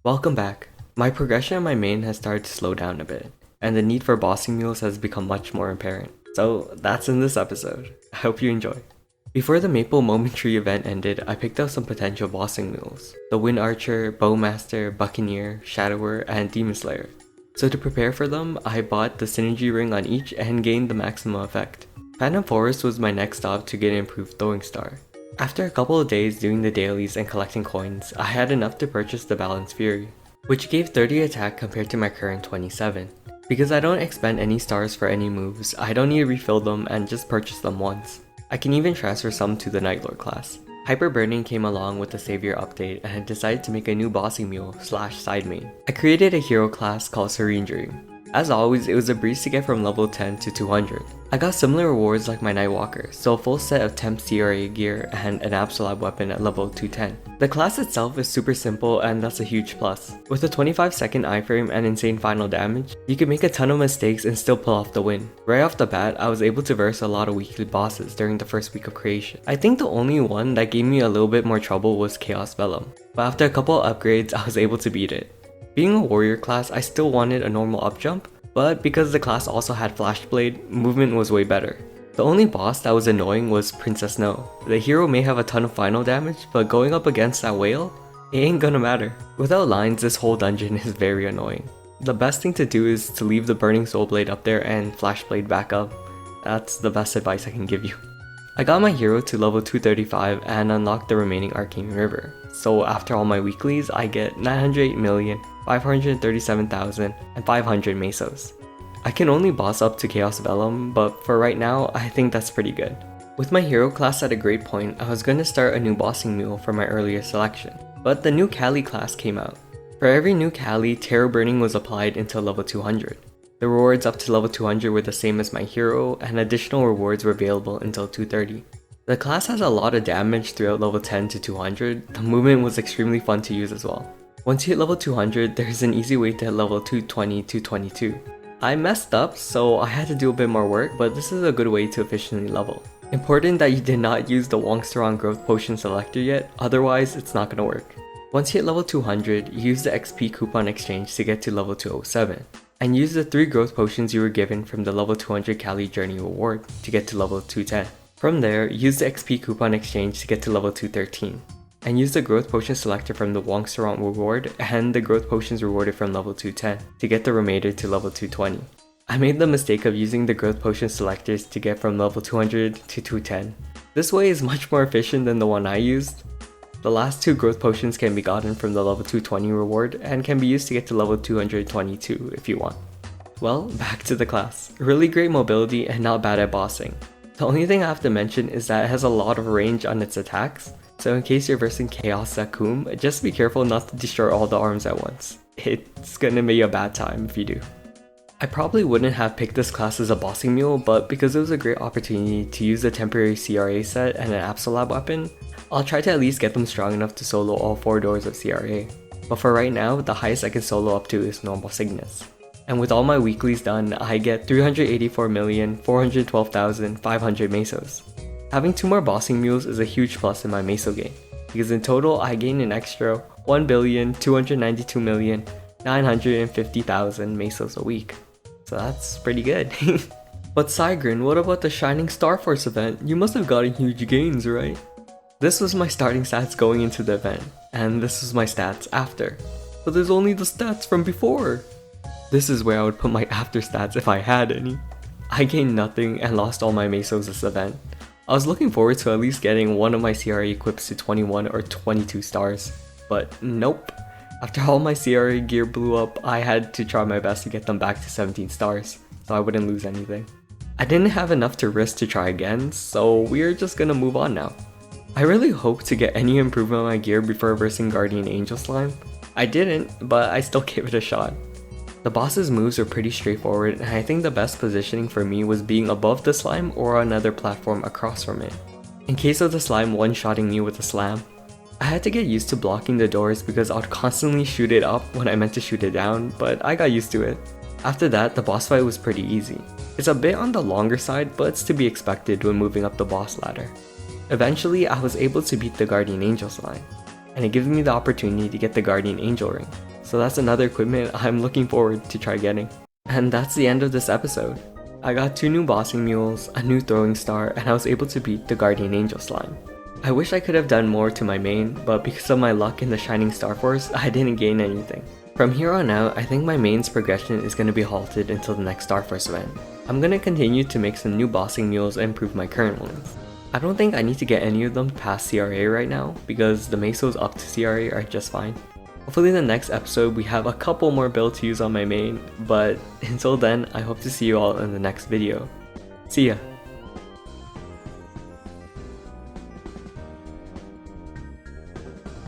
Welcome back. My progression in my main has started to slow down a bit, and the need for bossing mules has become much more apparent. So that's in this episode. I hope you enjoy. Before the Maple Momentary event ended, I picked up some potential bossing mules. The Wind Archer, Bowmaster, Buccaneer, Shadower, and Demon Slayer. So to prepare for them, I bought the Synergy Ring on each and gained the maximum effect. Phantom Forest was my next stop to get an improved Throwing Star. After a couple of days doing the dailies and collecting coins, I had enough to purchase the Balanced Fury, which gave 30 attack compared to my current 27. Because I don't expend any stars for any moves, I don't need to refill them and just purchase them once. I can even transfer some to the Nightlord class. Hyper Burning came along with the Savior update and I decided to make a new bossing mule / side main. I created a hero class called Serene Dream. As always, it was a breeze to get from level 10 to 200. I got similar rewards like my Nightwalker, so a full set of temp CRA gear and an Absolab weapon at level 210. The class itself is super simple and that's a huge plus. With a 25-second iframe and insane final damage, you can make a ton of mistakes and still pull off the win. Right off the bat, I was able to verse a lot of weekly bosses during the first week of creation. I think the only one that gave me a little bit more trouble was Chaos Vellum, but after a couple of upgrades, I was able to beat it. Being a warrior class, I still wanted a normal up jump, but because the class also had Flashblade, movement was way better. The only boss that was annoying was Princess Snow. The hero may have a ton of final damage, but going up against that whale, it ain't gonna matter. Without lines, this whole dungeon is very annoying. The best thing to do is to leave the Burning Soul Blade up there and Flashblade back up. That's the best advice I can give you. I got my hero to level 235 and unlocked the remaining Arcane River. So after all my weeklies, I get 908,537,500 Mesos. I can only boss up to Chaos Vellum, but for right now, I think that's pretty good. With my hero class at a great point, I was going to start a new bossing mule for my earlier selection, but the new Kali class came out. For every new Kali, Terror Burning was applied until level 200. The rewards up to level 200 were the same as my hero, and additional rewards were available until 230. The class has a lot of damage throughout level 10 to 200, the movement was extremely fun to use as well. Once you hit level 200, there's an easy way to hit level 220 to 22. I messed up, so I had to do a bit more work, but this is a good way to efficiently level. Important that you did not use the Wongsteron Growth Potion selector yet, otherwise it's not gonna work. Once you hit level 200, you use the XP coupon exchange to get to level 207. And use the 3 growth potions you were given from the level 200 Kali Journey reward to get to level 210. From there, use the XP coupon exchange to get to level 213. And use the growth potion selector from the Wongsteron reward and the growth potions rewarded from level 210 to get the remainder to level 220. I made the mistake of using the growth potion selectors to get from level 200 to 210. This way is much more efficient than the one I used. The last 2 growth potions can be gotten from the level 220 reward and can be used to get to level 222 if you want. Well, back to the class. Really great mobility and not bad at bossing. The only thing I have to mention is that it has a lot of range on its attacks, so in case you're versing Chaos Sakum, just be careful not to destroy all the arms at once. It's gonna be a bad time if you do. I probably wouldn't have picked this class as a bossing mule, but because it was a great opportunity to use a temporary CRA set and an Absolab weapon, I'll try to at least get them strong enough to solo all 4 doors of CRA. But for right now, the highest I can solo up to is normal Cygnus. And with all my weeklies done, I get 384,412,500 Mesos. Having 2 more bossing mules is a huge plus in my Meso game, because in total I gain an extra 1,292,950,000 Mesos a week. So that's pretty good. But Sigrin, what about the Shining Starforce event? You must have gotten huge gains, right? This was my starting stats going into the event, and this was my stats after. But there's only the stats from before. This is where I would put my after stats if I had any. I gained nothing and lost all my Mesos this event. I was looking forward to at least getting one of my CRA equips to 21 or 22 stars, but nope. After all my CRA gear blew up, I had to try my best to get them back to 17 stars, so I wouldn't lose anything. I didn't have enough to risk to try again, so we're just gonna move on now. I really hoped to get any improvement on my gear before versing Guardian Angel Slime. I didn't, but I still gave it a shot. The boss's moves were pretty straightforward, and I think the best positioning for me was being above the slime or another platform across from it. In case of the slime one-shotting me with a slam, I had to get used to blocking the doors because I would constantly shoot it up when I meant to shoot it down, but I got used to it. After that, the boss fight was pretty easy. It's a bit on the longer side, but it's to be expected when moving up the boss ladder. Eventually, I was able to beat the Guardian Angel slime, and it gives me the opportunity to get the Guardian Angel ring, so that's another equipment I'm looking forward to try getting. And that's the end of this episode. I got 2 new bossing mules, a new throwing star, and I was able to beat the Guardian Angel slime. I wish I could have done more to my main, but because of my luck in the Shining Starforce, I didn't gain anything. From here on out, I think my main's progression is going to be halted until the next Starforce event. I'm going to continue to make some new bossing mules and improve my current ones. I don't think I need to get any of them past CRA right now, because the Mesos up to CRA are just fine. Hopefully the next episode we have a couple more builds to use on my main, but until then, I hope to see you all in the next video. See ya!